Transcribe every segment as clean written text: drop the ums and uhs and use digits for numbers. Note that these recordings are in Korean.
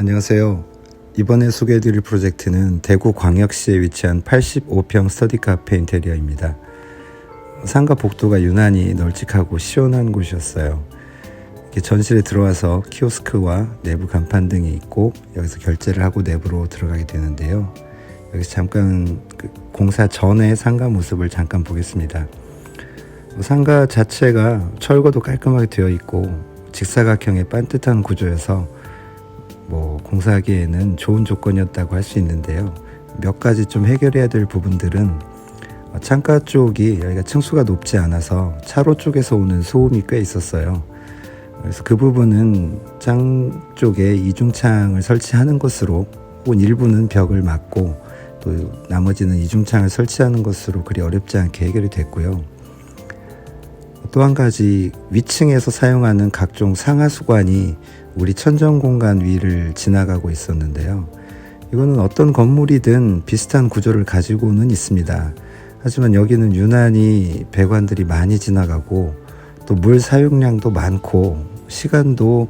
안녕하세요. 이번에 소개해드릴 프로젝트는 대구광역시에 위치한 85평 스터디 카페 인테리어입니다. 상가 복도가 유난히 널찍하고 시원한 곳이었어요. 이렇게 전실에 들어와서 키오스크와 내부 간판 등이 있고 여기서 결제를 하고 내부로 들어가게 되는데요. 여기서 잠깐 공사 전의 상가 모습을 잠깐 보겠습니다. 상가 자체가 철거도 깔끔하게 되어 있고 직사각형의 반듯한 구조여서 공사하기에는 좋은 조건이었다고 할 수 있는데요. 몇 가지 좀 해결해야 될 부분들은 창가 쪽이 여기가 층수가 높지 않아서 차로 쪽에서 오는 소음이 꽤 있었어요. 그래서 그 부분은 창 쪽에 이중창을 설치하는 것으로 혹은 일부는 벽을 막고 또 나머지는 이중창을 설치하는 것으로 그리 어렵지 않게 해결이 됐고요. 또 한 가지 위층에서 사용하는 각종 상하수관이 우리 천정공간 위를 지나가고 있었는데요. 이거는 어떤 건물이든 비슷한 구조를 가지고는 있습니다. 하지만 여기는 유난히 배관들이 많이 지나가고 또 물 사용량도 많고 시간도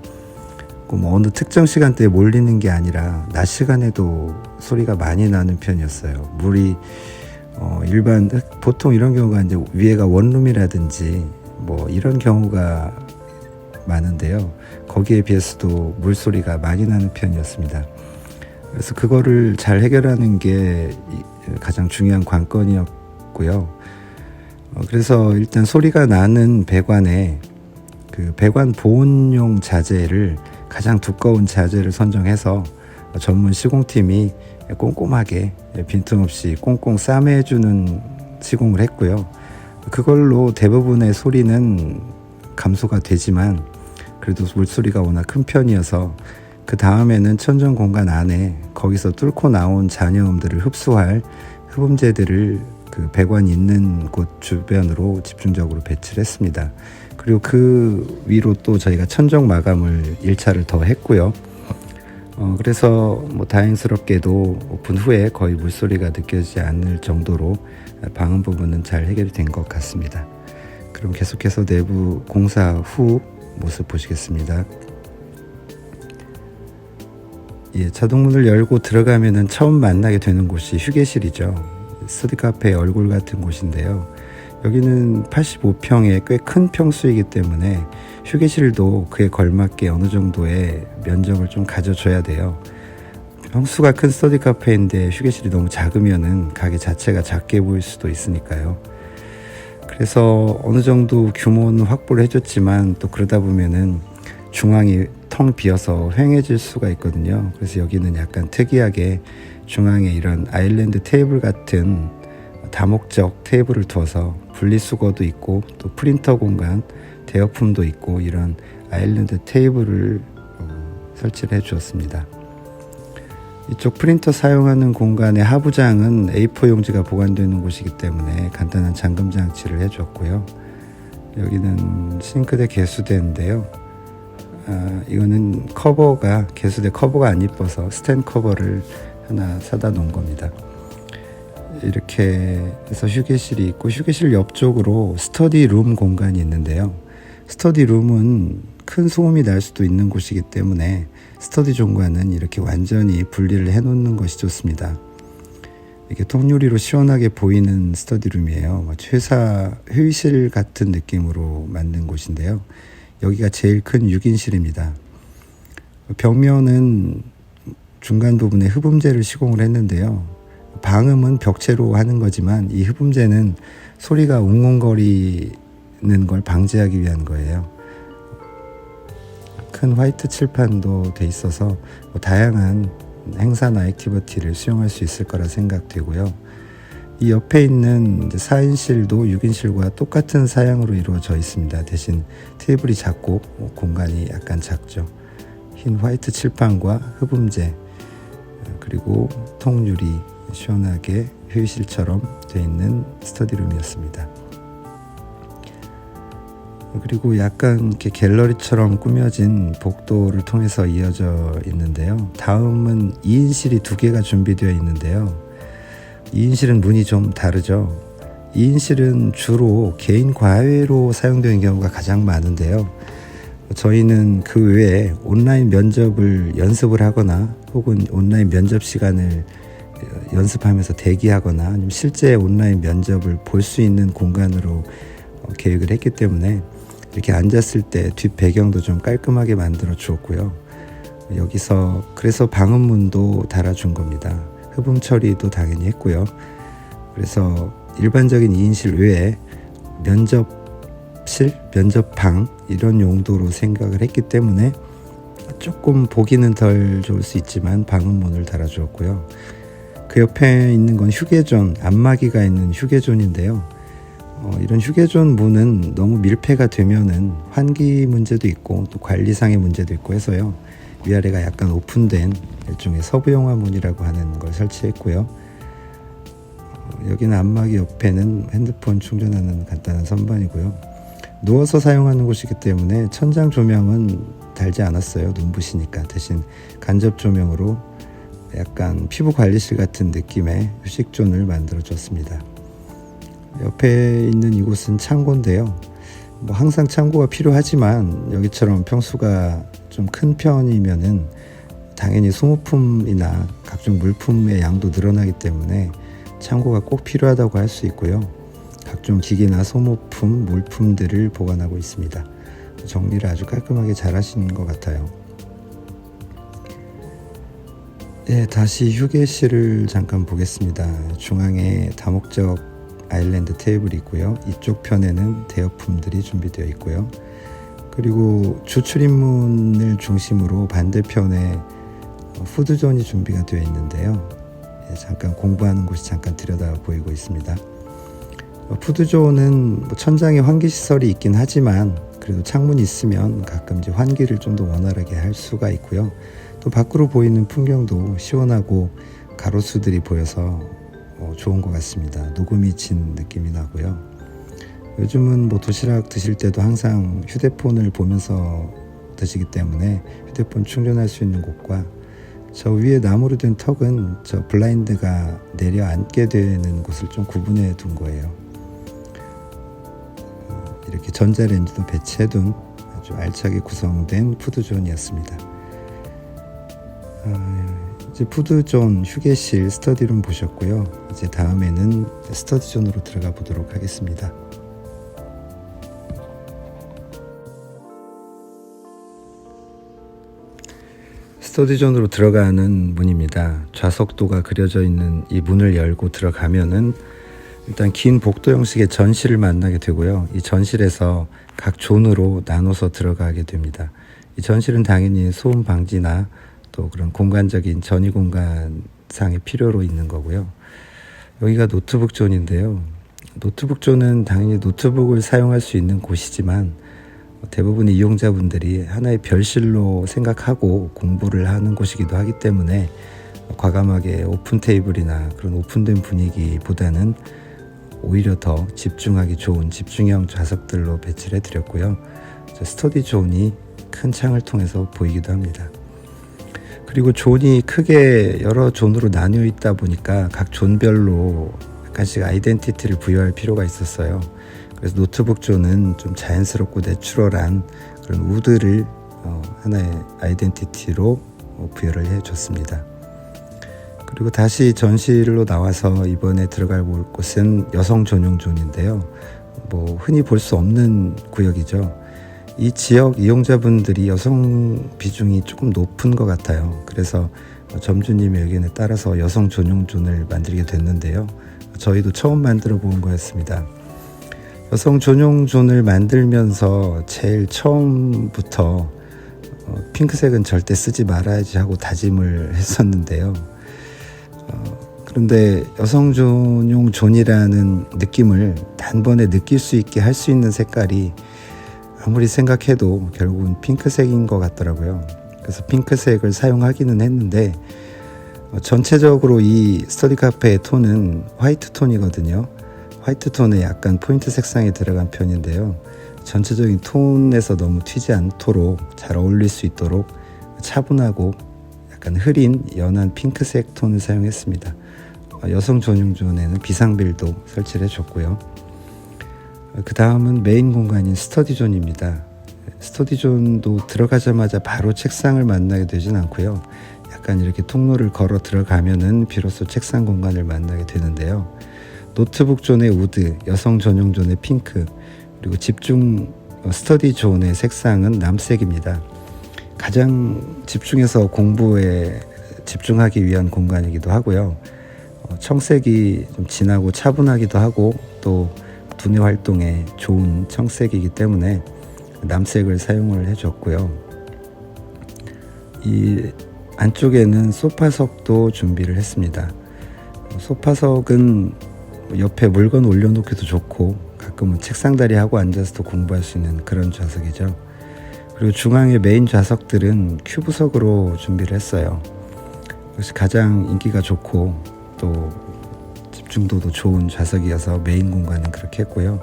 어느 특정 시간대에 몰리는 게 아니라 낮 시간에도 소리가 많이 나는 편이었어요. 물이 보통 이런 경우가 이제 위에가 원룸이라든지 이런 경우가 많은데요. 거기에 비해서도 물소리가 많이 나는 편이었습니다. 그래서 그거를 잘 해결하는 게 가장 중요한 관건이었고요. 그래서 일단 소리가 나는 배관에 그 배관 보온용 자재를 가장 두꺼운 자재를 선정해서 전문 시공팀이 꼼꼼하게 빈틈없이 꽁꽁 싸매주는 시공을 했고요. 그걸로 대부분의 소리는 감소가 되지만 그래도 물소리가 워낙 큰 편이어서 그 다음에는 천정 공간 안에 거기서 뚫고 나온 잔여음들을 흡수할 흡음재들을 그 배관이 있는 곳 주변으로 집중적으로 배치를 했습니다. 그리고 그 위로 또 저희가 천정 마감을 1차를 더 했고요. 그래서 다행스럽게도 오픈 후에 거의 물소리가 느껴지지 않을 정도로 방음 부분은 잘 해결이 된 것 같습니다. 그럼 계속해서 내부 공사 후 모습 보시겠습니다. 자동문을 열고 들어가면은 처음 만나게 되는 곳이 휴게실이죠. 스터디 카페의 얼굴 같은 곳인데요. 여기는 85평의 꽤 큰 평수이기 때문에 휴게실도 그에 걸맞게 어느 정도의 면적을 좀 가져줘야 돼요. 평수가 큰 스터디 카페인데 휴게실이 너무 작으면은 가게 자체가 작게 보일 수도 있으니까요. 그래서 어느 정도 규모는 확보를 해줬지만 또 그러다 보면은 중앙이 텅 비어서 휑해질 수가 있거든요. 그래서 여기는 약간 특이하게 중앙에 이런 아일랜드 테이블 같은 다목적 테이블을 두어서 분리수거도 있고 또 프린터 공간, 대여품도 있고 이런 아일랜드 테이블을 설치를 해 주었습니다. 이쪽 프린터 사용하는 공간의 하부장은 A4 용지가 보관되는 곳이기 때문에 간단한 잠금 장치를 해줬고요. 여기는 싱크대 개수대인데요. 이거는 개수대 커버가 안 이뻐서 스탠 커버를 하나 사다 놓은 겁니다. 이렇게 해서 휴게실이 있고 휴게실 옆쪽으로 스터디 룸 공간이 있는데요. 스터디 룸은 큰 소음이 날 수도 있는 곳이기 때문에 스터디 공간은 이렇게 완전히 분리를 해놓는 것이 좋습니다. 이렇게 통유리로 시원하게 보이는 스터디 룸이에요. 회사 회의실 같은 느낌으로 만든 곳인데요. 여기가 제일 큰 6인실입니다. 벽면은 중간 부분에 흡음재를 시공을 했는데요. 방음은 벽체로 하는 거지만 이 흡음재는 소리가 웅웅거리는 걸 방지하기 위한 거예요. 큰 화이트 칠판도 돼 있어서 다양한 행사나 액티비티를 수용할 수 있을 거라 생각되고요. 이 옆에 있는 4인실도 6인실과 똑같은 사양으로 이루어져 있습니다. 대신 테이블이 작고 공간이 약간 작죠. 흰 화이트 칠판과 흡음재 그리고 통유리 시원하게 회의실처럼 되어 있는 스터디룸이었습니다. 그리고 약간 이렇게 갤러리처럼 꾸며진 복도를 통해서 이어져 있는데요. 다음은 2인실이 2개가 준비되어 있는데요. 2인실은 문이 좀 다르죠. 2인실은 주로 개인 과외로 사용되는 경우가 가장 많은데요. 저희는 그 외에 온라인 면접을 연습을 하거나 혹은 온라인 면접 시간을 연습하면서 대기하거나 아니면 실제 온라인 면접을 볼 수 있는 공간으로 계획을 했기 때문에 이렇게 앉았을 때 뒷 배경도 좀 깔끔하게 만들어 주었고요. 여기서 그래서 방음문도 달아준 겁니다. 흡음 처리도 당연히 했고요. 그래서 일반적인 2인실 외에 면접실, 면접방 이런 용도로 생각을 했기 때문에 조금 보기는 덜 좋을 수 있지만 방음문을 달아주었고요. 그 옆에 있는 건 휴게존, 안마기가 있는 휴게존인데요. 이런 휴게존 문은 너무 밀폐가 되면은 환기 문제도 있고 또 관리상의 문제도 있고 해서요. 위아래가 약간 오픈된 일종의 서부영화 문이라고 하는 걸 설치했고요. 여기는 안마기 옆에는 핸드폰 충전하는 간단한 선반이고요. 누워서 사용하는 곳이기 때문에 천장 조명은 달지 않았어요. 눈부시니까. 대신 간접 조명으로 약간 피부 관리실 같은 느낌의 휴식존을 만들어 줬습니다. 옆에 있는 이곳은 창고인데요. 항상 창고가 필요하지만 여기처럼 평수가 좀 큰 편이면은 당연히 소모품이나 각종 물품의 양도 늘어나기 때문에 창고가 꼭 필요하다고 할 수 있고요. 각종 기기나 소모품, 물품들을 보관하고 있습니다. 정리를 아주 깔끔하게 잘 하신 것 같아요. 네, 다시 휴게실을 잠깐 보겠습니다. 중앙에 다목적 아일랜드 테이블이 있고요. 이쪽 편에는 대여품들이 준비되어 있고요. 그리고 주출입문을 중심으로 반대편에 푸드존이 준비가 되어 있는데요. 잠깐 공부하는 곳이 잠깐 들여다 보이고 있습니다. 푸드존은 천장에 환기시설이 있긴 하지만 그래도 창문이 있으면 가끔 이제 환기를 좀 더 원활하게 할 수가 있고요. 또 밖으로 보이는 풍경도 시원하고 가로수들이 보여서 좋은 것 같습니다. 녹음이 친 느낌이 나고요. 요즘은 도시락 드실 때도 항상 휴대폰을 보면서 드시기 때문에 휴대폰 충전할 수 있는 곳과 저 위에 나무로 된 턱은 저 블라인드가 내려앉게 되는 곳을 좀 구분해 둔 거예요. 이렇게 전자레인지도 배치해둔 아주 알차게 구성된 푸드존이었습니다. 이제 푸드존, 휴게실, 스터디룸 보셨고요. 이제 다음에는 스터디존으로 들어가 보도록 하겠습니다. 스터디존으로 들어가는 문입니다. 좌석도가 그려져 있는 이 문을 열고 들어가면은 일단 긴 복도 형식의 전실을 만나게 되고요. 이 전실에서 각 존으로 나눠서 들어가게 됩니다. 이 전실은 당연히 소음 방지나 또 그런 공간적인 전이 공간상의 필요로 있는 거고요. 여기가 노트북 존인데요. 노트북 존은 당연히 노트북을 사용할 수 있는 곳이지만 대부분의 이용자분들이 하나의 별실로 생각하고 공부를 하는 곳이기도 하기 때문에 과감하게 오픈 테이블이나 그런 오픈된 분위기보다는 오히려 더 집중하기 좋은 집중형 좌석들로 배치를 해드렸고요. 스터디 존이 큰 창을 통해서 보이기도 합니다. 그리고 존이 크게 여러 존으로 나뉘어 있다 보니까 각 존별로 약간씩 아이덴티티를 부여할 필요가 있었어요. 그래서 노트북 존은 좀 자연스럽고 내추럴한 그런 우드를 하나의 아이덴티티로 부여를 해줬습니다. 그리고 다시 전실로 나와서 이번에 들어갈 곳은 여성 전용 존인데요. 흔히 볼 수 없는 구역이죠. 이 지역 이용자분들이 여성 비중이 조금 높은 것 같아요. 그래서 점주님의 의견에 따라서 여성 전용 존을 만들게 됐는데요. 저희도 처음 만들어 본 거였습니다. 여성 전용 존을 만들면서 제일 처음부터 핑크색은 절대 쓰지 말아야지 하고 다짐을 했었는데요. 그런데 여성 전용 존이라는 느낌을 단번에 느낄 수 있게 할 수 있는 색깔이 아무리 생각해도 결국은 핑크색인 것 같더라고요. 그래서 핑크색을 사용하기는 했는데 전체적으로 이 스터디 카페의 톤은 화이트 톤이거든요. 화이트 톤에 약간 포인트 색상이 들어간 편인데요. 전체적인 톤에서 너무 튀지 않도록 잘 어울릴 수 있도록 차분하고 약간 흐린 연한 핑크색 톤을 사용했습니다. 여성 전용 존에는 비상벨도 설치를 해줬고요. 그 다음은 메인 공간인 스터디 존입니다. 스터디존도 들어가자마자 바로 책상을 만나게 되진 않고요. 약간 이렇게 통로를 걸어 들어가면은 비로소 책상 공간을 만나게 되는데요. 노트북 존의 우드, 여성 전용 존의 핑크, 그리고 집중 스터디 존의 색상은 남색입니다. 가장 집중해서 공부에 집중하기 위한 공간이기도 하고요. 청색이 좀 진하고 차분하기도 하고 또 두뇌 활동에 좋은 청색이기 때문에 남색을 사용을 해줬고요. 이 안쪽에는 소파석도 준비를 했습니다. 소파석은 옆에 물건 올려놓기도 좋고 가끔은 책상다리 하고 앉아서도 공부할 수 있는 그런 좌석이죠. 그리고 중앙의 메인 좌석들은 큐브석으로 준비를 했어요. 그것이 가장 인기가 좋고 또 집중도도 좋은 좌석이어서 메인 공간은 그렇게 했고요.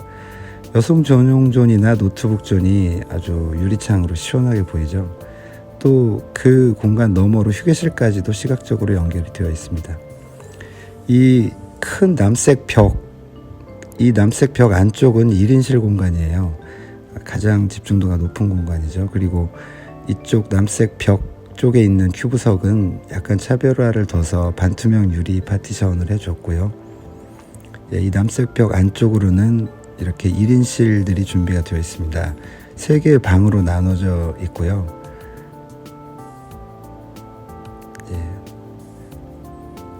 여성 전용 존이나 노트북 존이 아주 유리창으로 시원하게 보이죠. 또 그 공간 너머로 휴게실까지도 시각적으로 연결이 되어 있습니다. 이 큰 남색 벽, 이 남색 벽 안쪽은 1인실 공간이에요. 가장 집중도가 높은 공간이죠. 그리고 이쪽 남색 벽 쪽에 있는 큐브석은 약간 차별화를 둬서 반투명 유리 파티션을 해줬고요. 이 남색 벽 안쪽으로는 이렇게 1인실들이 준비가 되어 있습니다. 3개의 방으로 나눠져 있고요.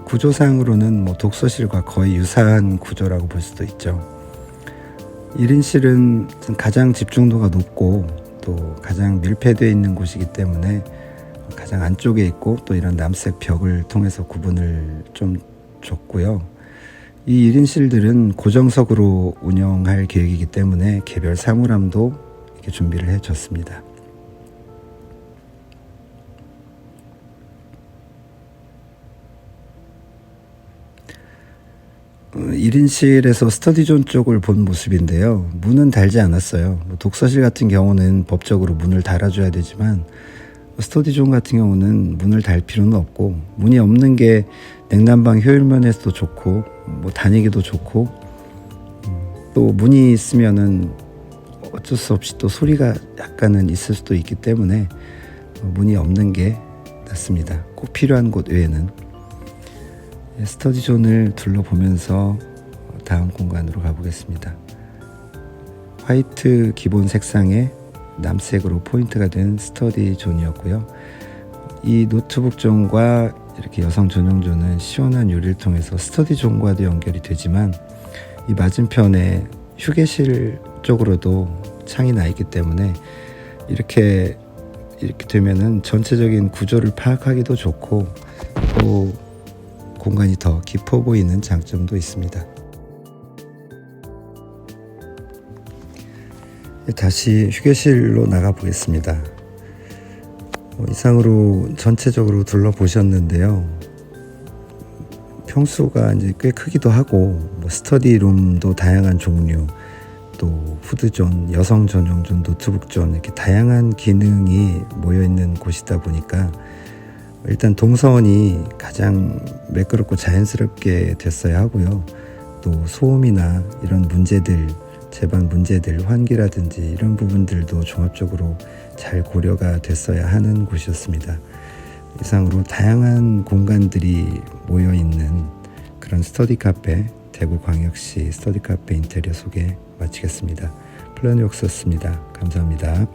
구조상으로는 독서실과 거의 유사한 구조라고 볼 수도 있죠. 1인실은 가장 집중도가 높고 또 가장 밀폐되어 있는 곳이기 때문에 가장 안쪽에 있고 또 이런 남색 벽을 통해서 구분을 좀 줬고요. 이 1인실들은 고정석으로 운영할 계획이기 때문에 개별 사물함도 이렇게 준비를 해줬습니다. 1인실에서 스터디존 쪽을 본 모습인데요. 문은 달지 않았어요. 독서실 같은 경우는 법적으로 문을 달아줘야 되지만 스터디존 같은 경우는 문을 달 필요는 없고, 문이 없는 게 냉난방 효율 면에서도 좋고 다니기도 좋고, 또 문이 있으면은 어쩔 수 없이 또 소리가 약간은 있을 수도 있기 때문에 문이 없는 게 낫습니다. 꼭 필요한 곳 외에는. 스터디존을 둘러보면서 다음 공간으로 가보겠습니다. 화이트 기본 색상에 남색으로 포인트가 된 스터디존이었고요. 이 노트북 존과 이렇게 여성 전용 존은 시원한 유리를 통해서 스터디존과도 연결이 되지만, 이 맞은편에 휴게실 쪽으로도 창이 나 있기 때문에 이렇게 되면은 전체적인 구조를 파악하기도 좋고 또 공간이 더 깊어 보이는 장점도 있습니다. 다시 휴게실로 나가 보겠습니다. 이상으로 전체적으로 둘러보셨는데요. 평수가 이제 꽤 크기도 하고 스터디룸도 다양한 종류, 또 후드존, 여성 전용존, 노트북존, 이렇게 다양한 기능이 모여있는 곳이다 보니까 일단 동선이 가장 매끄럽고 자연스럽게 됐어야 하고요. 또 소음이나 이런 문제들, 제반 문제들, 환기라든지 이런 부분들도 종합적으로 잘 고려가 됐어야 하는 곳이었습니다. 이상으로 다양한 공간들이 모여있는 그런 스터디 카페, 대구광역시 스터디 카페 인테리어 소개 마치겠습니다. 플래너웍스였습니다. 감사합니다.